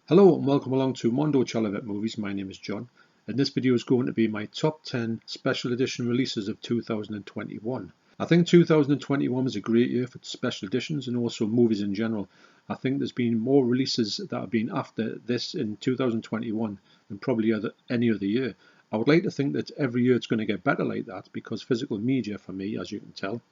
Hello and welcome along to Mondo Chalavet Movies. My name is John, and this video is going to be my top 10 special edition releases of 2021. I think 2021 was a great year for special editions and also movies in general. I think there's been more releases that have been after this in 2021 than probably any other year. I would like to think that every year it's going to get better like that, because physical media for me, as you can tell,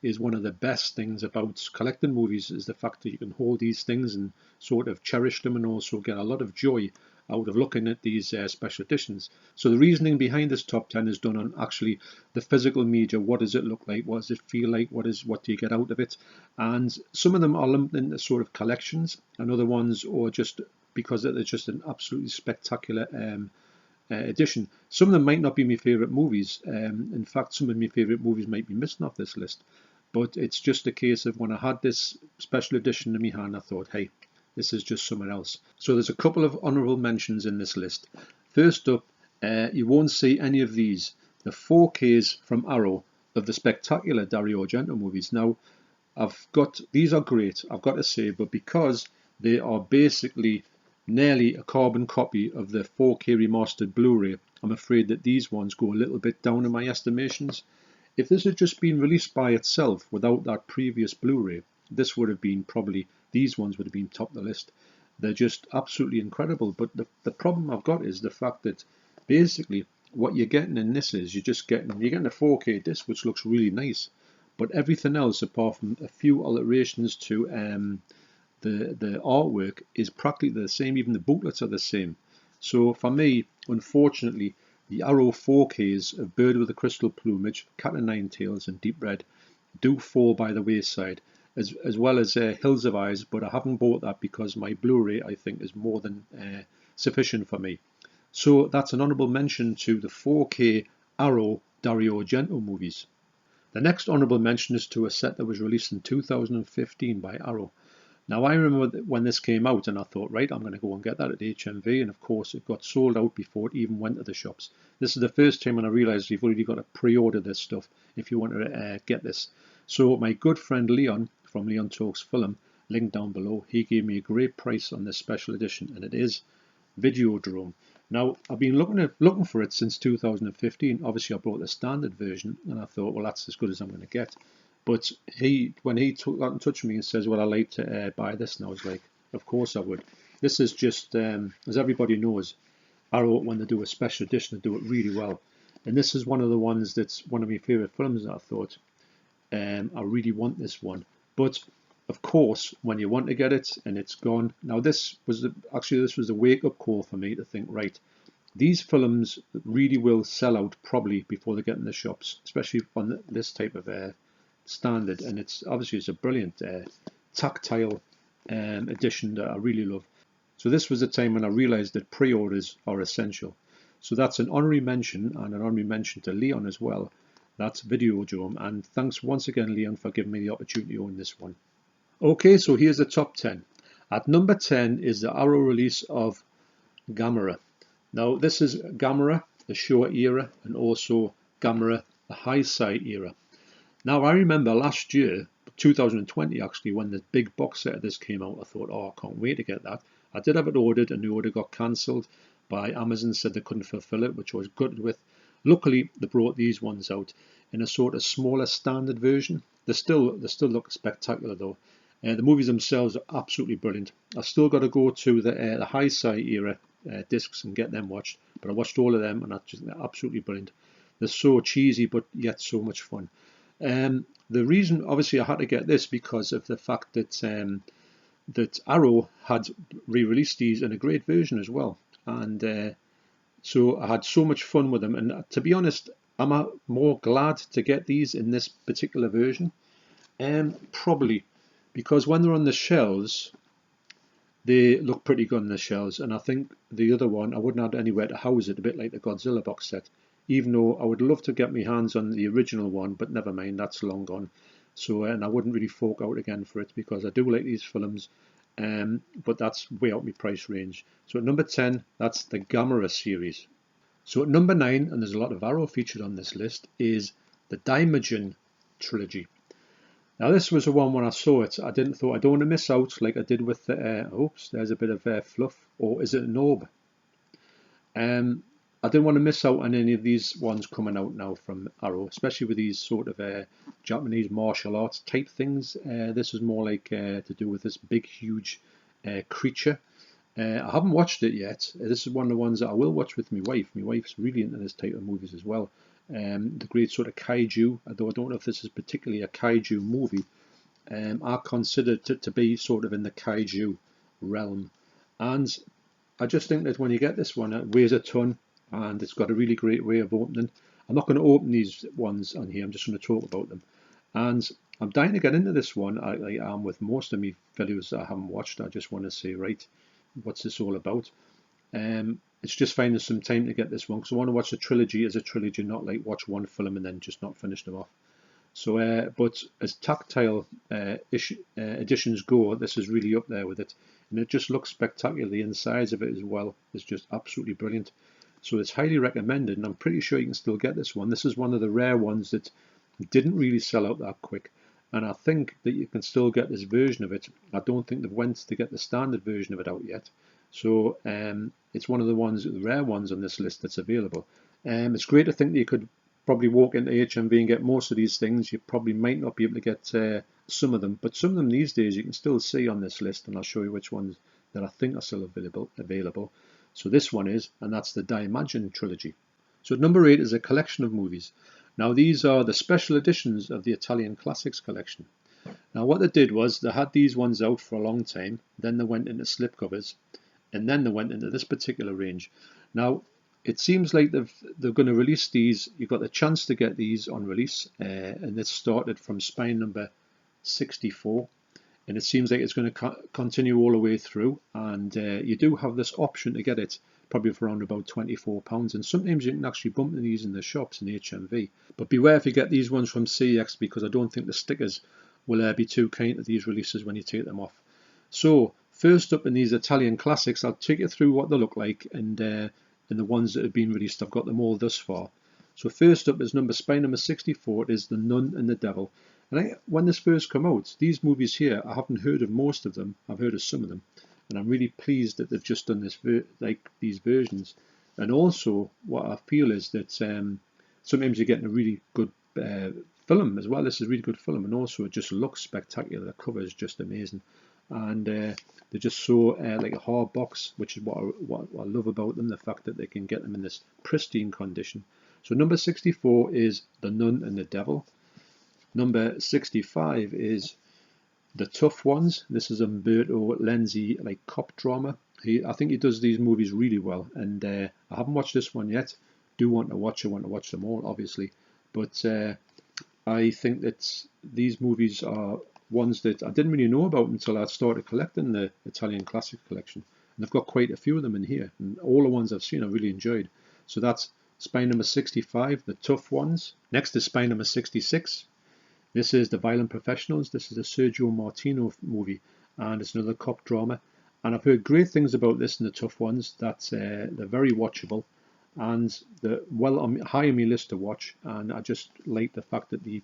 is one of the best things about collecting movies, is the fact that you can hold these things and sort of cherish them and also get a lot of joy out of looking at these special editions. So the reasoning behind this top 10 is done on actually the physical media. What does it look like? What does it feel like? What do you get out of it? And some of them are lumped into sort of collections, and other ones or just because they're just an absolutely spectacular edition. Some of them might not be my favourite movies. In fact, some of my favourite movies might be missing off this list. But it's just a case of when I had this special edition in my hand, I thought, hey, this is just something else. So there's a couple of honourable mentions in this list. First up, you won't see any of these. The 4Ks from Arrow of the spectacular Dario Argento movies. Now, these are great, I've got to say, but because they are basically nearly a carbon copy of the 4K remastered Blu-ray, I'm afraid that these ones go a little bit down in my estimations. If this had just been released by itself without that previous Blu-ray, this would have been these ones would have been top of the list. They're just absolutely incredible. But the problem I've got is the fact that basically what you're getting in this is you're getting a 4K disc, which looks really nice, but everything else apart from a few alterations to the artwork is practically the same. Even the booklets are the same. So for me, unfortunately, the Arrow 4Ks of Bird with a Crystal Plumage, Cat o' Nine Tails and Deep Red do fall by the wayside, as well as Hills of Eyes, but I haven't bought that because my Blu-ray, I think, is more than sufficient for me. So that's an honourable mention to the 4K Arrow Dario Argento movies. The next honourable mention is to a set that was released in 2015 by Arrow. Now, I remember when this came out and I thought, right, I'm going to go and get that at HMV, and of course it got sold out before it even went to the shops. This is the first time when I realised you've already got to pre-order this stuff if you want to get this. So my good friend Leon from Leon Talks Film, link down below, he gave me a great price on this special edition, and it is Videodrome. Now, I've been looking for it since 2015. Obviously, I bought the standard version, and I thought, well, that's as good as I'm going to get. But when he got in touch with me and says, well, I'd like to buy this, and I was like, of course I would. This is just, as everybody knows, Arrow, when they do a special edition, they do it really well. And this is one of the ones that's one of my favourite films that I thought, I really want this one. But, of course, when you want to get it and it's gone. Now, this was the wake-up call for me to think, right, these films really will sell out probably before they get in the shops, especially on this type of standard, and it's a brilliant tactile edition that I really love. So this was the time when I realized that pre-orders are essential. So that's an honorary mention, and an honorary mention to Leon as well. That's Videodrome, and thanks once again, Leon, for giving me the opportunity to own this one. Okay, so here's the top 10. At number 10 is the Arrow release of Gamera. Now, this is Gamera, the Showa era, and also Gamera, the High Side era. Now, I remember last year, 2020 actually, when the big box set of this came out, I thought, oh, I can't wait to get that. I did have it ordered, and the order got cancelled by Amazon, said they couldn't fulfill it, which I was gutted with. Luckily, they brought these ones out in a sort of smaller standard version. They still look spectacular though. The movies themselves are absolutely brilliant. I've still got to go to the High Side era discs and get them watched, but I watched all of them, and they're absolutely brilliant. They're so cheesy, but yet so much fun. The reason, obviously, I had to get this because of the fact that that Arrow had re-released these in a great version as well, and so I had so much fun with them. And to be honest, I'm more glad to get these in this particular version, probably because when they're on the shelves, they look pretty good on the shelves. And I think the other one, I wouldn't have anywhere to house it, a bit like the Godzilla box set. Even though I would love to get my hands on the original one, but never mind, that's long gone. So, and I wouldn't really fork out again for it because I do like these films, but that's way out my price range. So at number 10, that's the Gamera series. So at number 9, and there's a lot of Arrow featured on this list, is the Daimajin trilogy. Now this was the one when I saw it, I don't want to miss out like I did with the, oops, there's a bit of fluff, or is it an orb? I didn't want to miss out on any of these ones coming out now from Arrow, especially with these sort of Japanese martial arts type things. This is more like to do with this big, huge creature. I haven't watched it yet. This is one of the ones that I will watch with my wife. My wife's really into this type of movies as well. The great sort of kaiju, although I don't know if this is particularly a kaiju movie, I consider it to be sort of in the kaiju realm. And I just think that when you get this one, it weighs a ton and it's got a really great way of opening. I'm not going to open these ones on here, I'm just going to talk about them. And I'm dying to get into this one. I am with most of my videos that I haven't watched. I just want to say, right, what's this all about? It's just finding some time to get this one because I want to watch the trilogy as a trilogy, not like watch one film and then just not finish them off. So, but as tactile editions go, this is really up there with it, and it just looks spectacular. The insides of it as well is just absolutely brilliant. So it's highly recommended, and I'm pretty sure you can still get this one. This is one of the rare ones that didn't really sell out that quick, and I think that you can still get this version of it. I don't think they've went to get the standard version of it out yet. So it's one of the ones, the rare ones on this list that's available. It's great to think that you could probably walk into HMV and get most of these things. You probably might not be able to get some of them, but some of them these days you can still see on this list, and I'll show you which ones that I think are still available. So this one is, and that's the Diimagine trilogy. So number 8 is a collection of movies. Now these are the special editions of the Italian Classics collection. Now what they did was they had these ones out for a long time, then they went into slipcovers, and then they went into this particular range. Now it seems like they're going to release these. You've got the chance to get these on release, and this started from spine number 64, and it seems like it's going to continue all the way through. And you do have this option to get it probably for around about £24, and sometimes you can actually bump into these in the shops in HMV. But beware if you get these ones from CX, because I don't think the stickers will be too kind to these releases when you take them off. So first up in these Italian classics, I'll take you through what they look like and the ones that have been released. I've got them all thus far. So first up is spine number 64. It is The Nun and the Devil. And when this first came out, these movies here, I haven't heard of most of them. I've heard of some of them, and I'm really pleased that they've just done this these versions. And also, what I feel is that sometimes you're getting a really good film as well. This is a really good film, and also it just looks spectacular. The cover is just amazing, and they're just so like a hard box, which is what I love about them, the fact that they can get them in this pristine condition. So number 64 is The Nun and the Devil. Number 65 is The Tough Ones. This is Umberto Lenzi, like cop drama. I think he does these movies really well, and I haven't watched this one yet. Do want to watch. I want to watch them all, obviously, but I think that these movies are ones that I didn't really know about until I started collecting the Italian Classic collection, and I've got quite a few of them in here, and all the ones I've seen I really enjoyed. So that's spine number 65, The Tough Ones. Next is spine number 66. This is The Violent Professionals. This is a Sergio Martino movie, and it's another cop drama. And I've heard great things about this and The Tough Ones. That they're very watchable, and they're high on my list to watch. And I just like the fact that they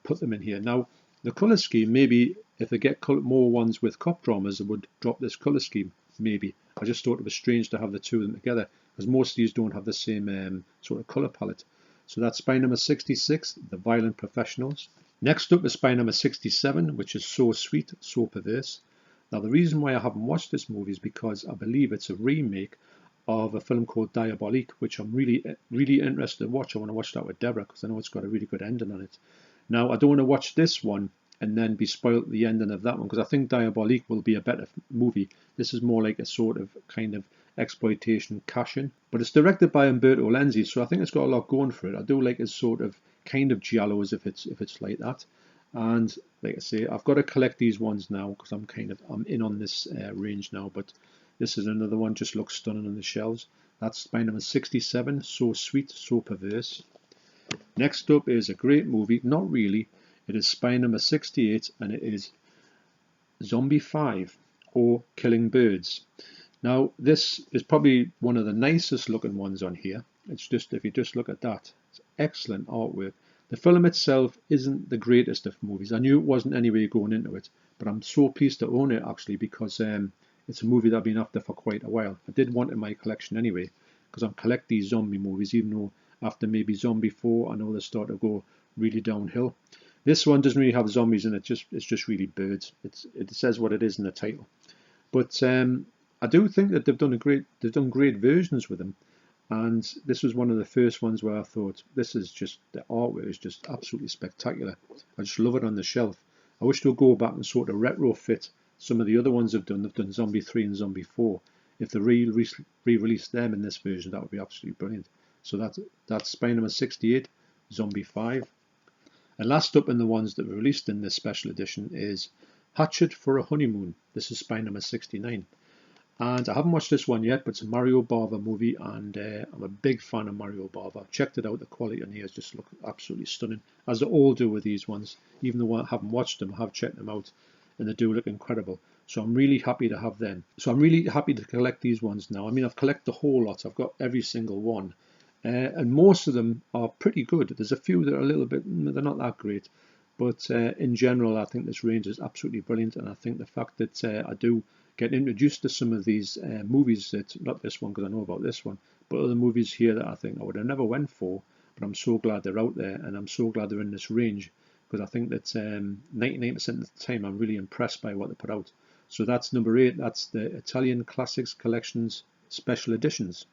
put them in here. Now, the colour scheme, maybe if they get more ones with cop dramas, they would drop this colour scheme, maybe. I just thought it was strange to have the two of them together, because most of these don't have the same sort of colour palette. So that's spine number 66, The Violent Professionals. Next up is spine number 67, which is So Sweet, So Perverse. Now the reason why I haven't watched this movie is because I believe it's a remake of a film called Diabolique, which I'm really interested to watch. I want to watch that with Deborah because I know it's got a really good ending on it. Now I don't want to watch this one and then be spoiled at the ending of that one, because I think Diabolique will be a better movie. This is more like a sort of kind of exploitation cash-in, but it's directed by Umberto Lenzi, so I think it's got a lot going for it. I do like his sort of kind of giallos if it's like that. And like I say, I've got to collect these ones now because I'm in on this range now. But this is another one, just looks stunning on the shelves. That's spine number 67, So Sweet, So Perverse. Next up is a great movie, not really. It is spine number 68, and it is Zombie 5 or Killing Birds. Now this is probably one of the nicest looking ones on here. It's just, if you just look at that, it's excellent artwork. The film itself isn't the greatest of movies. I knew it wasn't anyway going into it, but I'm so pleased to own it actually because it's a movie that I've been after for quite a while. I did want it in my collection anyway because I collect these zombie movies, even though after maybe Zombie 4, I know they start to go really downhill. This one doesn't really have zombies in it; it's just really birds. It says what it is in the title. But I do think that they've done great versions with them. And this was one of the first ones where I thought, this is just, the artwork is just absolutely spectacular. I just love it on the shelf. I wish they'll go back and sort of retrofit some of the other ones they've done. They've done Zombie 3 and Zombie 4. If they re-release them in this version, that would be absolutely brilliant. So that's spy number 68, Zombie 5. And last up in the ones that were released in this special edition is Hatchet for a Honeymoon. This is spy number 69. And I haven't watched this one yet, but it's a Mario Bava movie, and I'm a big fan of Mario Bava. I've checked it out, the quality on here just look absolutely stunning, as they all do with these ones. Even though I haven't watched them, I have checked them out, and they do look incredible. So I'm really happy to have them. So I'm really happy to collect these ones now. I mean, I've collected the whole lot. I've got every single one. And most of them are pretty good. There's a few that are a little bit, they're not that great. But in general, I think this range is absolutely brilliant. And I think the fact that I do get introduced to some of these movies, that not this one because I know about this one, but other movies here that I think I would have never went for, but I'm so glad they're out there, and I'm so glad they're in this range, because I think that 99% of the time I'm really impressed by what they put out. So that's number 8, that's the Italian Classics Collections Special Editions.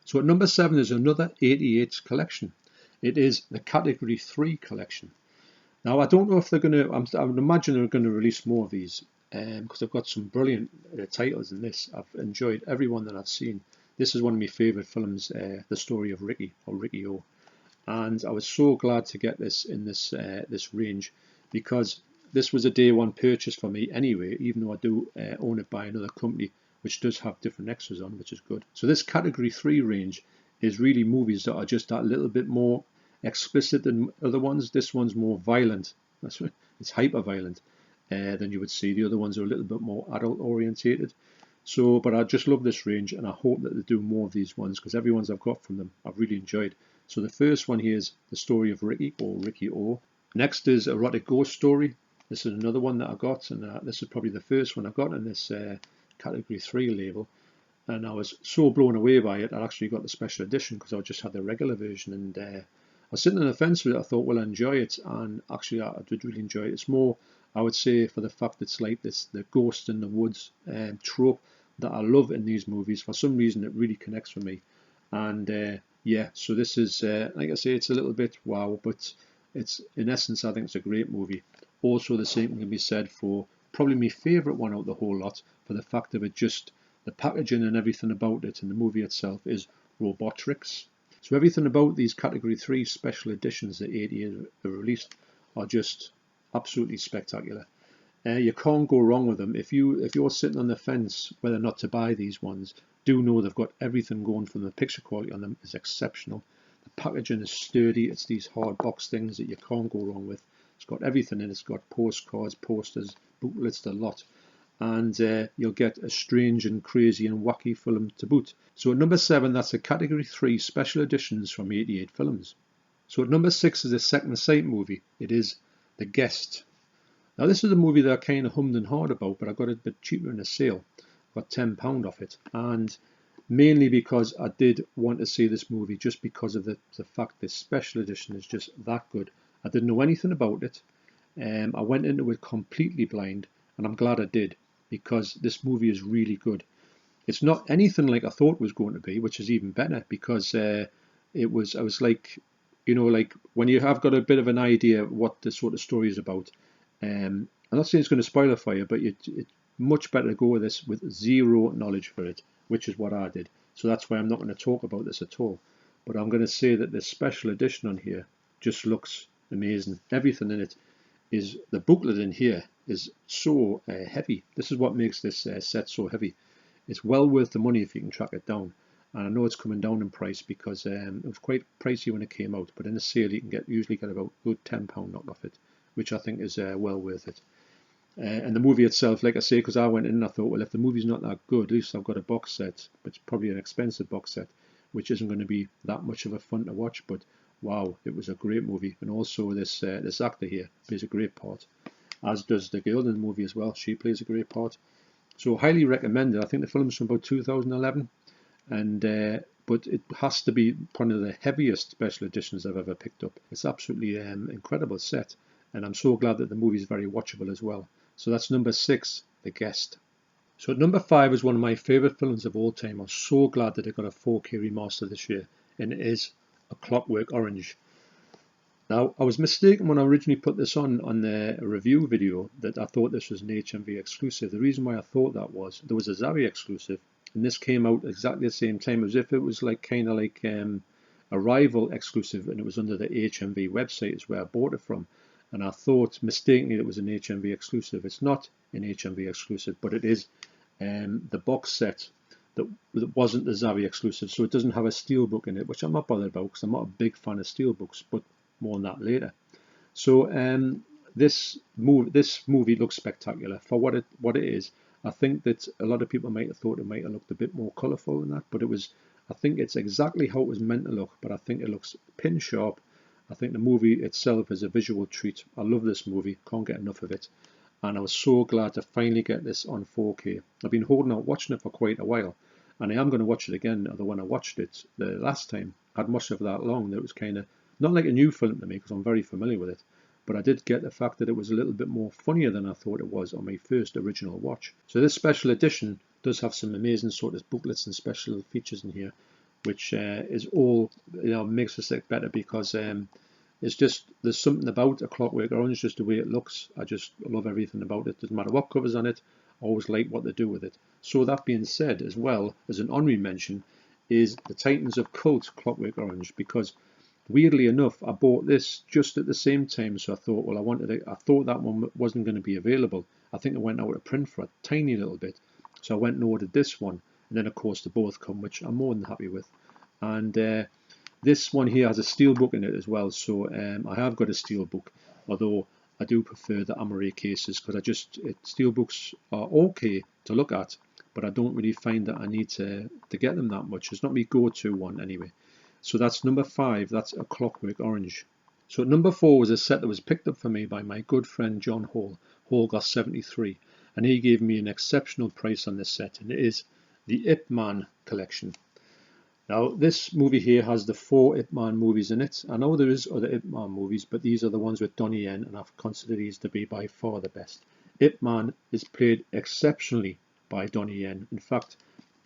So at number 7 is another 88 collection. It is the Category 3 collection. Now I don't know if they're going to, I would imagine they're going to release more of these, because I've got some brilliant titles in this. I've enjoyed every one that I've seen. This is one of my favourite films, The Story of Ricky, or Ricky O. And I was so glad to get this in this range, because this was a day one purchase for me anyway, even though I do own it by another company, which does have different extras on, which is good. So this Category 3 range is really movies that are just that little bit more explicit than other ones. This one's more violent. It's hyper violent than you would see. The other ones are a little bit more adult orientated. So, but I just love this range, and I hope that they do more of these ones, because every ones I've got from them I've really enjoyed. So the first one here is The Story of Ricky, or Ricky O. Next is Erotic Ghost Story. This is another one that I got, and this is probably the first one I got in this Category 3 label. And I was so blown away by it, I actually got the special edition, because I just had the regular version, and I was sitting on the fence with it. I thought, well, I enjoy it, and actually I did really enjoy it. It's more, I would say, for the fact it's like this, the ghost in the woods trope that I love in these movies. For some reason, it really connects with me. And yeah, so this is, like I say, it's a little bit wow, but it's, in essence, I think it's a great movie. Also, the same can be said for probably my favourite one out of the whole lot, for the fact of it, just the packaging and everything about it, and the movie itself is Robotrix. So everything about these Category 3 special editions that 88 are released are just absolutely spectacular. You can't go wrong with them. If you're sitting on the fence whether or not to buy these ones, do know they've got everything going for them. The picture quality on them is exceptional. The packaging is sturdy. It's these hard box things that you can't go wrong with. It's got everything in it. It's got postcards, posters, booklets, the lot. And you'll get a strange and crazy and wacky film to boot. So at number 7, that's a Category 3 special editions from 88 films. So at number 6 is a Second Sight movie. It is The Guest. Now this is a movie that I kind of hummed and hawed about, but I got it a bit cheaper in a sale. I got £10 off it, and mainly because I did want to see this movie, just because of the fact this special edition is just that good. I didn't know anything about it. I went into it completely blind, and I'm glad I did, because this movie is really good. It's not anything like I thought it was going to be, which is even better, because I was like, you know, like when you have got a bit of an idea of what the sort of story is about. I'm not saying it's going to spoil it for you, but it's much better to go with this with zero knowledge for it, which is what I did. So that's why I'm not going to talk about this at all. But I'm going to say that this special edition on here just looks amazing. Everything in it is, the booklet in here is so heavy. This is what makes this set so heavy. It's well worth the money if you can track it down. And I know it's coming down in price, because it was quite pricey when it came out, but in a sale you can usually get about good £10 knocked off it, which I think is well worth it. And the movie itself, like I say, because I went in and I thought, well, if the movie's not that good, at least I've got a box set, but it's probably an expensive box set, which isn't going to be that much of a fun to watch. But wow, it was a great movie. And also this actor here plays a great part, as does the girl in the movie as well. She plays a great part. So highly recommended. I think the film's from about 2011, and but it has to be one of the heaviest special editions I've ever picked up. It's absolutely incredible set, and I'm so glad that the movie is very watchable as well. So that's number 6, The Guest. So at number 5 is one of my favourite films of all time. I'm so glad that it got a 4K remaster this year, and it is A Clockwork Orange. Now, I was mistaken when I originally put this on the review video that I thought this was an HMV exclusive. The reason why I thought that was there was a Zavi exclusive, and this came out exactly the same time, as if it was like kind of like a rival exclusive, and it was under the HMV website is where I bought it from. And I thought mistakenly it was an HMV exclusive. It's not an HMV exclusive, but it is the box set that wasn't the Zavi exclusive, so it doesn't have a steelbook in it, which I'm not bothered about because I'm not a big fan of steelbooks, but more on that later. So this movie looks spectacular for what it is. I think that a lot of people might have thought it might have looked a bit more colourful than that, but it was. I think it's exactly how it was meant to look, but I think it looks pin sharp. I think the movie itself is a visual treat. I love this movie, can't get enough of it, and I was so glad to finally get this on 4K. I've been holding out watching it for quite a while, and I am going to watch it again. Although when I watched it the last time, I had much of that long that it was kind of not like a new film to me because I'm very familiar with it, but I did get the fact that it was a little bit more funnier than I thought it was on my first original watch. So this special edition does have some amazing sort of booklets and special features in here, which is all, makes us look better because it's just, there's something about A Clockwork Orange, just the way it looks. I just love everything about it. Doesn't matter what covers on it, I always like what they do with it. So that being said, as well as an honorary mention, is the Titans of Cult Clockwork Orange, because weirdly enough, I bought this just at the same time. So I thought, well, I thought that one wasn't going to be available. I think it went out of print for a tiny little bit. So I went and ordered this one. And then, of course, they both come, which I'm more than happy with. And this one here has a steelbook in it as well. So I have got a steelbook, although I do prefer the Amaray cases because steelbooks are okay to look at, but I don't really find that I need to get them that much. It's not my go-to one anyway. So that's number 5, that's A Clockwork Orange. So at number 4 was a set that was picked up for me by my good friend John Hall, Hallgar73, and he gave me an exceptional price on this set, and it is the Ip Man collection. Now this movie here has the 4 Ip Man movies in it. I know there is other Ip Man movies, but these are the ones with Donnie Yen, and I've considered these to be by far the best. Ip Man is played exceptionally by Donnie Yen. In fact,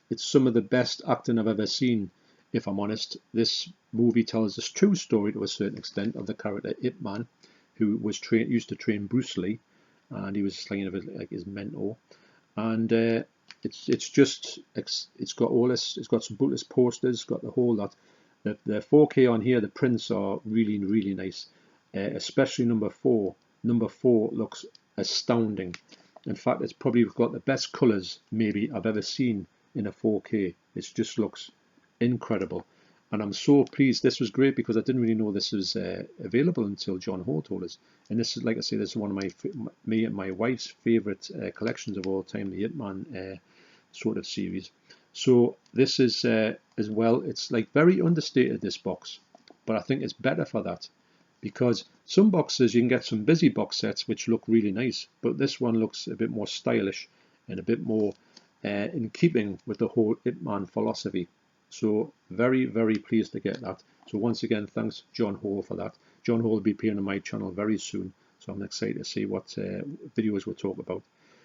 it's some of the best acting I've ever seen. If I'm honest, this movie tells this true story to a certain extent of the character Ip Man, who used to train Bruce Lee, and he was kind of like his mentor. And it's got all this. It's got some bookless posters. It's got the whole lot. The 4K on here, the prints are really really nice, especially number 4. Number 4 looks astounding. In fact, it's probably got the best colours maybe I've ever seen in a 4K. It just looks incredible, and I'm so pleased. This was great because I didn't really know this was available until John Hall told us. And this is, like I say, this is one of me and my wife's favourite collections of all time, the Ip Man sort of series. So this is as well. It's like very understated, this box, but I think it's better for that, because some boxes you can get some busy box sets which look really nice, but this one looks a bit more stylish and a bit more in keeping with the whole Ip Man philosophy. So very very pleased to get that. So once again, thanks John Hall for that. John Hall will be appearing on my channel very soon, so I'm excited to see what videos we'll talk about.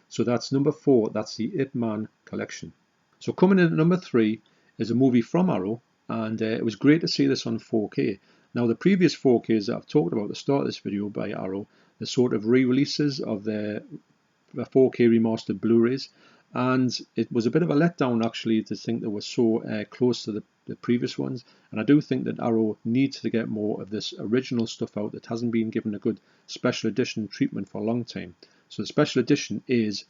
So that's number 4, that's the Ip Man collection. So coming in at number 3 is a movie from Arrow, and it was great to see this on 4K. Now the previous 4Ks that I've talked about at the start of this video by Arrow, the sort of re-releases of the 4K remastered Blu-rays, and it was a bit of a letdown actually to think they were so close to the previous ones. And I do think that Arrow needs to get more of this original stuff out that hasn't been given a good special edition treatment for a long time. So the special edition is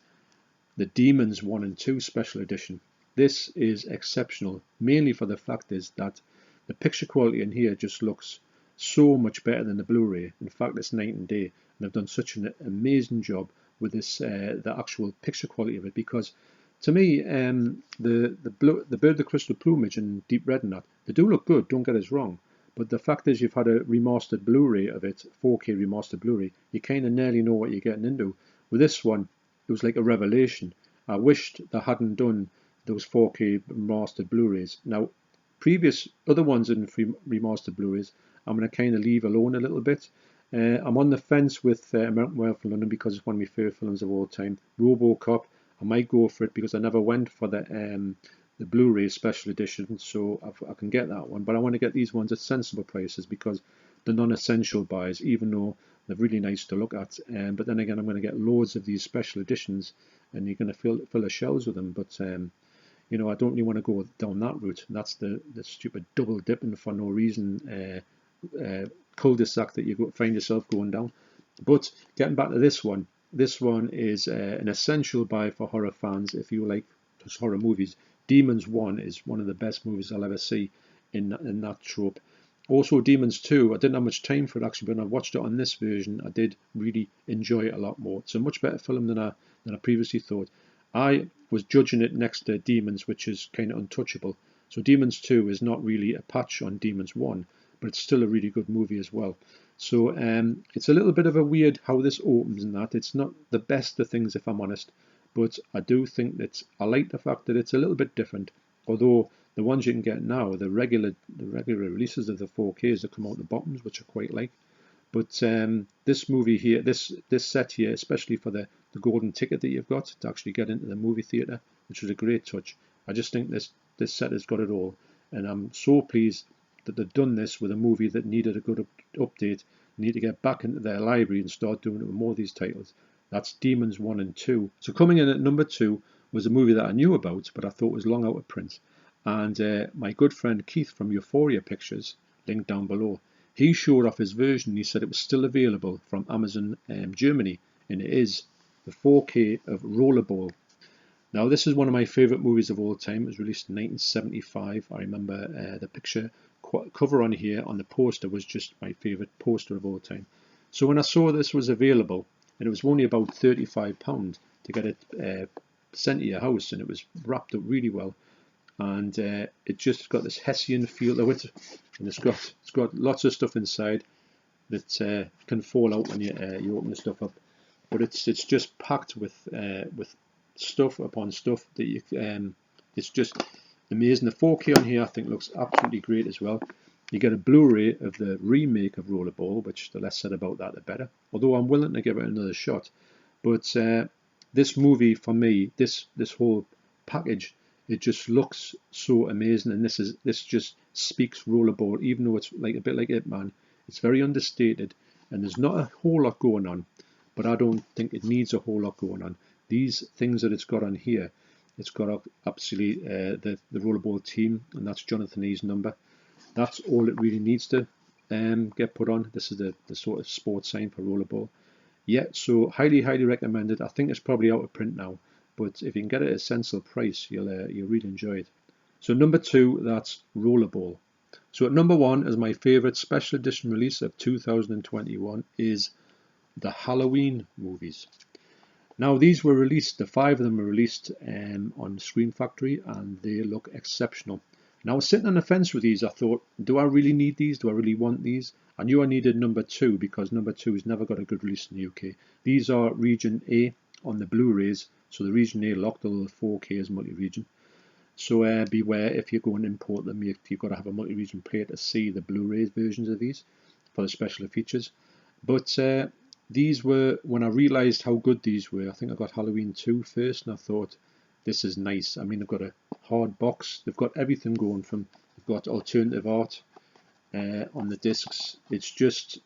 the Demons 1 and 2 special edition. This is exceptional, mainly for the fact is that the picture quality in here just looks so much better than the Blu-ray. In fact, it's night and day, and they've done such an amazing job with this, the actual picture quality of it, because to me, the Bird of the Crystal Plumage and Deep Red and that, they do look good, don't get us wrong, But the fact is, you've had a remastered Blu-ray of it, 4K remastered Blu-ray, you kind of nearly know what you're getting into. With this one, it was like a revelation. I wished they hadn't done those 4K remastered Blu-rays. Now, previous other ones in remastered Blu-rays, I'm going to kind of leave alone a little bit. I'm on the fence with American Werewolf in London because it's one of my favourite films of all time. RoboCop, I might go for it because I never went for the Blu-ray special edition, so I can get that one. But I want to get these ones at sensible prices because they're non-essential buys, even though they're really nice to look at. But then again, I'm going to get loads of these special editions, and you're going to fill the shelves with them. But you know, I don't really want to go down that route. That's the stupid double dipping for no reason cul-de-sac that you find yourself going down. But getting back to this one is an essential buy for horror fans if you like horror movies. Demons 1 is one of the best movies I'll ever see in that trope. Also Demons 2, I didn't have much time for it actually, but when I watched it on this version, I did really enjoy it a lot more. It's a much better film than I previously thought. I was judging it next to Demons, which is kind of untouchable. So Demons 2 is not really a patch on Demons 1, but it's still a really good movie as well. So it's a little bit of a weird how this opens and that. It's not the best of things, if I'm honest, but I do think that I like the fact that it's a little bit different. Although the ones you can get now, the regular releases of the 4Ks that come out the bottoms, which I quite like. But this movie here, this set here, especially for the golden ticket that you've got to actually get into the movie theatre, which was a great touch. I just think this set has got it all, and I'm so pleased that they've done this with a movie that needed a good update. They need to get back into their library and start doing it with more of these titles. That's Demons 1 and 2. So coming in at number 2 was a movie that I knew about, but I thought was long out of print. And my good friend Keith from Euphoria Pictures, linked down below, he showed off his version. He said it was still available from Amazon Germany, and it is the 4K of Rollerball. Now, this is one of my favourite movies of all time. It was released in 1975. I remember the picture cover on here on the poster was just my favourite poster of all time. So when I saw this was available, and it was only about £35 to get it sent to your house, and it was wrapped up really well, and it just got this Hessian feel to it, and it's got lots of stuff inside that can fall out when you open the stuff up, but it's just packed with stuff upon stuff that you it's just amazing. The 4K on here I think looks absolutely great as well. You get a Blu-ray of the remake of Rollerball, which the less said about that the better, although I'm willing to give it another shot. But this movie for me, this whole package, it just looks so amazing, and this just speaks Rollerball, even though it's like a bit like It Man. It's very understated, and there's not a whole lot going on, but I don't think it needs a whole lot going on. These things that it's got on here, it's got absolutely the Rollerball team, and that's Jonathan E's number. That's all it really needs to get put on. This is the sort of sports sign for Rollerball. Yeah, so highly recommended. I think it's probably out of print now, but if you can get it at a sensible price, you'll really enjoy it. So number 2, that's Rollerball. So at number 1 is my favourite special edition release of 2021 is the Halloween movies. Now these were released, the 5 of them were released on Screen Factory, and they look exceptional. Now I was sitting on the fence with these. I thought, do I really need these? Do I really want these? I knew I needed number 2 because number 2 has never got a good release in the UK. These are Region A on the Blu-rays, so the Region A locked, although the 4K is multi-region. So beware if you're going to import them, you've got to have a multi-region player to see the Blu-ray versions of these for the special features. But these were, when I realised how good these were, I think I got Halloween 2 first, and I thought, this is nice. I mean, they've got a hard box, they've got everything going from, they've got alternative art on the discs. It's just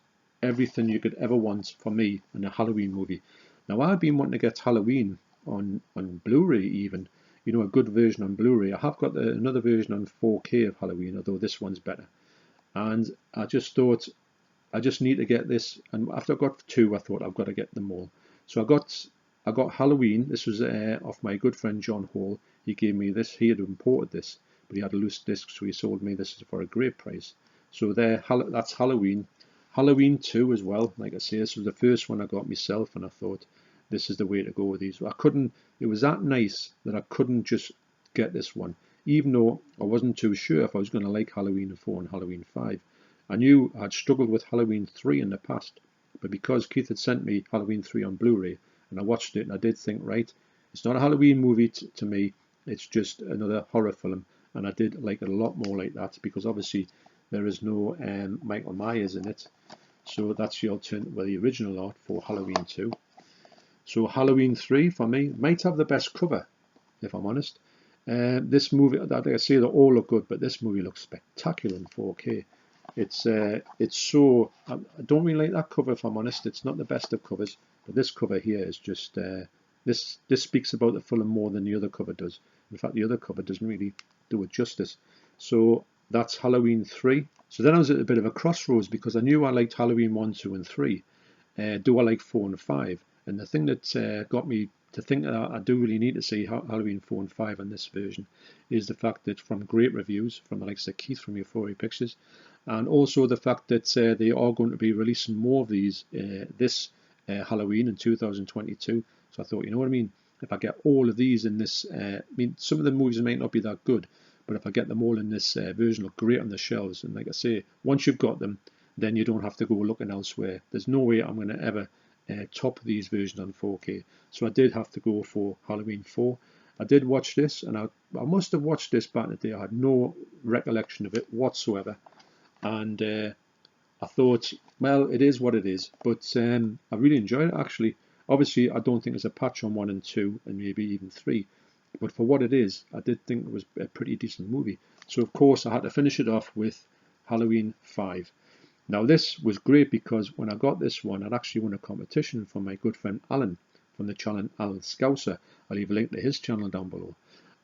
everything you could ever want for me in a Halloween movie. Now, I've been wanting to get Halloween on Blu-ray even, you know, a good version on Blu-ray. I have got another version on 4K of Halloween, although this one's better. And I just thought, I just need to get this, and after I got 2, I thought I've got to get them all. So I got Halloween. This was off my good friend John Hall. He gave me this. He had imported this, but he had a loose disc, so he sold me this for a great price. So there, that's Halloween. Halloween 2 as well. Like I say, this was the first one I got myself, and I thought this is the way to go with these. I couldn't. It was that nice that I couldn't just get this one, even though I wasn't too sure if I was going to like Halloween 4 and Halloween 5. I knew I'd struggled with Halloween 3 in the past, but because Keith had sent me Halloween 3 on Blu-ray, and I watched it, and I did think, right, it's not a Halloween movie to me, it's just another horror film, and I did like it a lot more like that, because obviously there is no Michael Myers in it, so that's the alternative, well, the original art for Halloween 2. So Halloween 3, for me, might have the best cover, if I'm honest. This movie, like I say, they all look good, but this movie looks spectacular in 4K. It's so, I don't really like that cover, if I'm honest. It's not the best of covers, but this cover here is just, this speaks about the film more than the other cover does. In fact, the other cover doesn't really do it justice. So that's Halloween 3. So then I was at a bit of a crossroads, because I knew I liked Halloween 1, 2, and 3. Do I like 4 and 5? And the thing that got me to think that I do really need to see Halloween 4 and 5 in this version is the fact that from great reviews from the likes of Keith from Euphoria Pictures, and also the fact that they are going to be releasing more of these this Halloween in 2022. So I thought, you know what I mean, if I get all of these in this, I mean, some of the movies might not be that good, but if I get them all in this version, look great on the shelves. And like I say, once you've got them, then you don't have to go looking elsewhere. There's no way I'm going to ever top these versions on 4K. So I did have to go for Halloween 4. I did watch this, and I must have watched this back in the day. I had no recollection of it whatsoever. And I thought, well, it is what it is. But I really enjoyed it, actually. Obviously, I don't think there's a patch on 1 and 2, and maybe even 3. But for what it is, I did think it was a pretty decent movie. So, of course, I had to finish it off with Halloween 5. Now this was great because when I got this one, I'd actually won a competition from my good friend Alan from the channel Alan Scouser. I'll leave a link to his channel down below.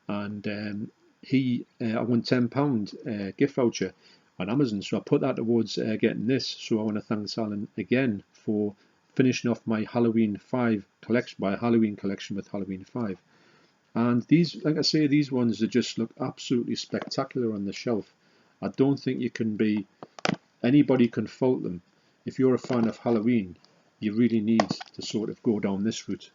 And I won £10 gift voucher on Amazon, so I put that towards getting this. So I want to thank Alan again for finishing off my Halloween 5 collection, my Halloween collection with Halloween 5. And these, like I say, these ones that just look absolutely spectacular on the shelf. I don't think you can be, anybody can fault them. If you're a fan of Halloween, you really need to sort of go down this route.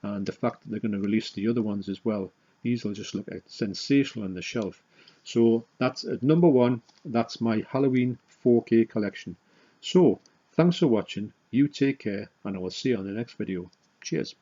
And the fact that they're going to release the other ones as well, these will just look sensational on the shelf. So that's at number 1, that's my Halloween 4K collection. So thanks for watching, you take care, and I will see you on the next video. Cheers.